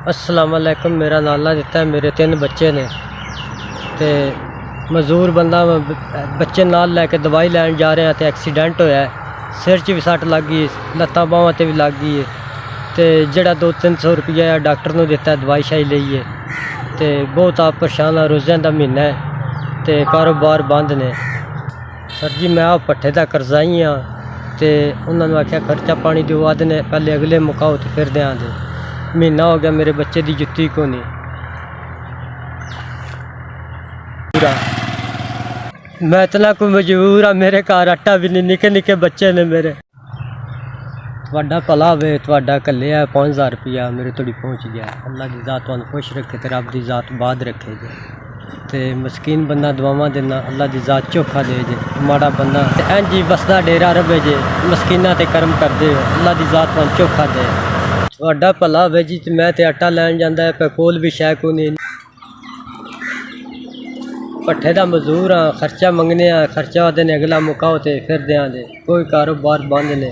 अस्सलाम वालेकुम। मेरा नाला दिता है। मेरे 3 बच्चे ने ते मजदूर बंदा बच्चे नाल लैके दवाई लैन जा रहे हैं तो एक्सीडेंट होया है। सिर च भी सट लग गई, लत्तां बाहां ते भी लग गई है। तो जड़ा 200-300 रुपया डॉक्टर ने दिता है दवाई शाई लईए तो बहुत आप परेशान हाँ। रोज़ियां दा महीना है तो कारोबार बंद ने। सर जी मैं आप पट्ठे का करजाई हाँ तो उन्होंने आख्या खर्चा पानी दो आदि ने पहले अगले मुकाओ तो फिर दें दे। महीना हो गया मेरे बच्चे की जुत्ती को नहीं। मैं इतना कोई मजबूर हाँ, मेरे घर आटा भी नहीं, निके निके बच्चे ने मेरे। थोड़ा भला वे थोड़ा कले 5000 रुपया मेरे तोड़ी पहुँच गया। अल्लाह की ज़ात तुहानू खुश रखे तो रब की ज़ात बाद रखे जे। तो मस्कीन बंदा दुआवां देना अल्लाह की ज़ात चोखा दे जे। माड़ा बंदा इंज ही बसदा डेरा रवे जे, मस्कीना ते कर्म करदे हो अल्लाह की ज़ात तुहानू चोखा दे। थोड़ा भला वे जी मैं तो आटा लैन जांदा है पे कोल भी शै को नहीं। पट्ठे का मजदूर हाँ, खर्चा मंगने खर्चा आते ने अगला मुकाओ तो फिर दें दे। कोई कारोबार बंद ने।